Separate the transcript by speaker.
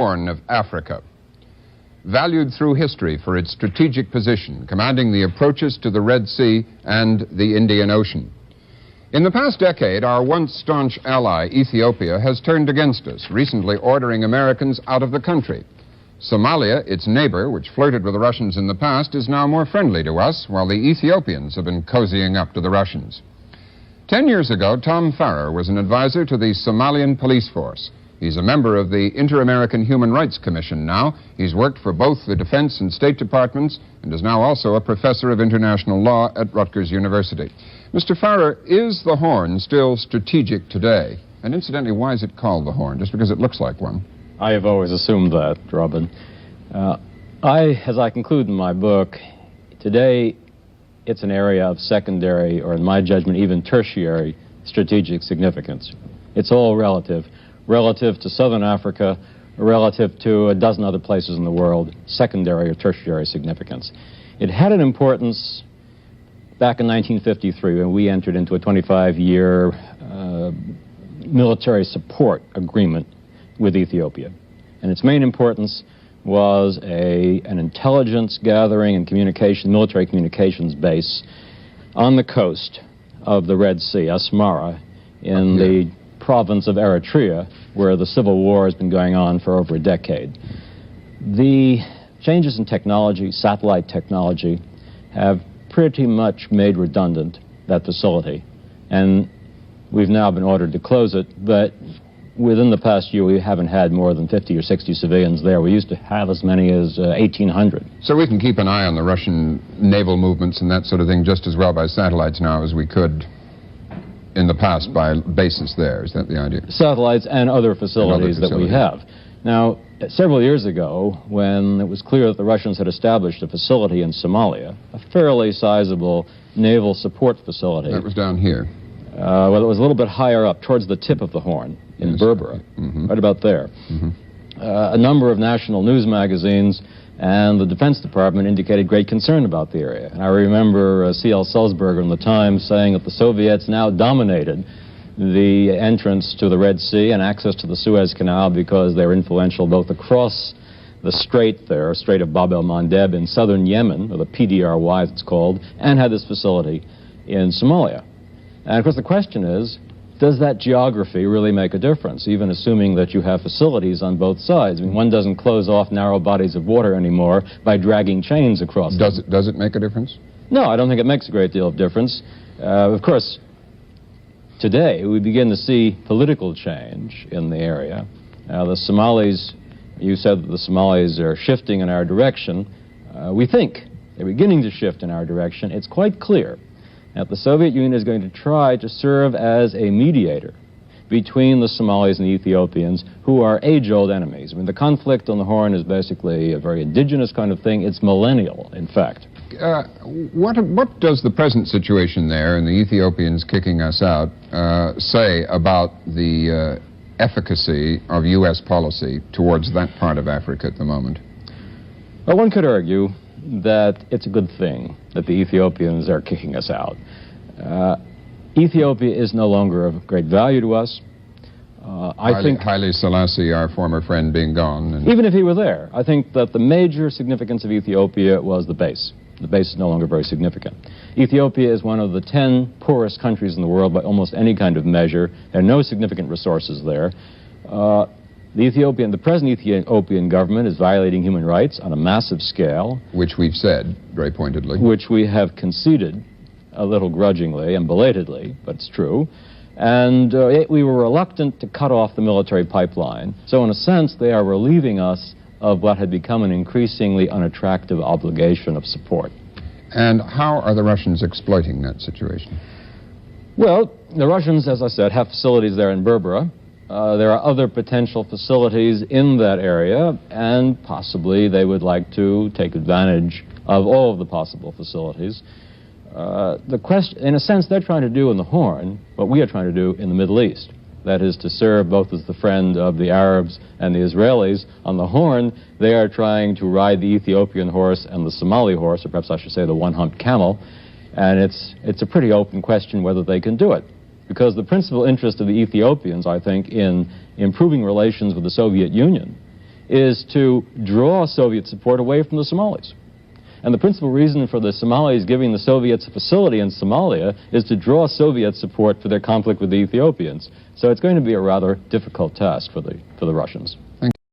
Speaker 1: Horn of Africa. Valued through history for its strategic position, commanding the approaches to the Red Sea and the Indian Ocean. In the past decade, our once staunch ally, Ethiopia, has turned against us, recently ordering Americans out of the country. Somalia, its neighbor, which flirted with the Russians in the past, is now more friendly to us, while the Ethiopians have been cozying up to the Russians. 10 years ago, Tom Farrer was an advisor to the Somalian police force. He's a member of the Inter-American Human Rights Commission now. He's worked for both the Defense and State Departments and is now also a professor of international law at Rutgers University. Mr. Farrer, is the Horn still strategic today? And incidentally, why is it called the Horn? Just because it looks like one?
Speaker 2: I have always assumed that, Robin. As I conclude in my book, today it's an area of secondary, or in my judgment, even tertiary strategic significance. It's all relative. Relative to Southern Africa, relative to a dozen other places in the world, secondary or tertiary significance. It had an importance back in 1953 when we entered into a 25-year military support agreement with Ethiopia. And its main importance was an intelligence gathering and military communications base on the coast of the Red Sea, Asmara, in the province of Eritrea, where the civil war has been going on for over a decade. The changes in technology, satellite technology, have pretty much made redundant that facility. And we've now been ordered to close it, but within the past year, we haven't had more than 50 or 60 civilians there. We used to have as many as 1,800.
Speaker 1: So we can keep an eye on the Russian naval movements and that sort of thing just as well by satellites now as we could in the past by bases there. Is that the idea?
Speaker 2: Satellites and other facilities that we have. Now, several years ago, when it was clear that the Russians had established a facility in Somalia, a fairly sizable naval support facility.
Speaker 1: That was down here.
Speaker 2: Well, it was a little bit higher up, towards the tip of the Horn, in Berbera, right about there. A number of national news magazines and the Defense Department indicated great concern about the area. And I remember C.L. Sulzberger in the Times saying that the Soviets now dominated the entrance to the Red Sea and access to the Suez Canal because they're influential both across the strait there, Strait of Bab el-Mandeb in southern Yemen, or the PDRY as it's called, and had this facility in Somalia. And of course the question is, does that geography really make a difference, even assuming that you have facilities on both sides? I mean, one doesn't close off narrow bodies of water anymore by dragging chains across them.
Speaker 1: Does it make a difference?
Speaker 2: No, I don't think it makes a great deal of difference. Of course, today we begin to see political change in the area. The Somalis, you said that the Somalis are shifting in our direction. We think they're beginning to shift in our direction. It's quite clear that the Soviet Union is going to try to serve as a mediator between the Somalis and the Ethiopians, who are age-old enemies. I mean, the conflict on the Horn is basically a very indigenous kind of thing. It's millennial, in fact.
Speaker 1: What does the present situation there, and the Ethiopians kicking us out, say about the efficacy of U.S. policy towards that part of Africa at the moment?
Speaker 2: Well, one could argue that it's a good thing that the Ethiopians are kicking us out. Ethiopia is no longer of great value to us. I think
Speaker 1: Haile Selassie, our former friend, being gone.
Speaker 2: Even if he were there, I think that the major significance of Ethiopia was the base. The base is no longer very significant. Ethiopia is one of the 10 poorest countries in the world by almost any kind of measure. There are no significant resources there. The present Ethiopian government is violating human rights on a massive scale.
Speaker 1: Which we've said, very pointedly.
Speaker 2: Which we have conceded a little grudgingly and belatedly, but it's true. And we were reluctant to cut off the military pipeline. So in a sense, they are relieving us of what had become an increasingly unattractive obligation of support.
Speaker 1: And how are the Russians exploiting that situation?
Speaker 2: Well, the Russians, as I said, have facilities there in Berbera. There are other potential facilities in that area, and possibly they would like to take advantage of all of the possible facilities. In a sense, they're trying to do in the Horn what we are trying to do in the Middle East. That is to serve both as the friend of the Arabs and the Israelis. On the Horn, they are trying to ride the Ethiopian horse and the Somali horse, or perhaps I should say the one-humped camel. And it's a pretty open question whether they can do it. Because the principal interest of the Ethiopians, I think, in improving relations with the Soviet Union is to draw Soviet support away from the Somalis. And the principal reason for the Somalis giving the Soviets a facility in Somalia is to draw Soviet support for their conflict with the Ethiopians. So it's going to be a rather difficult task for the Russians.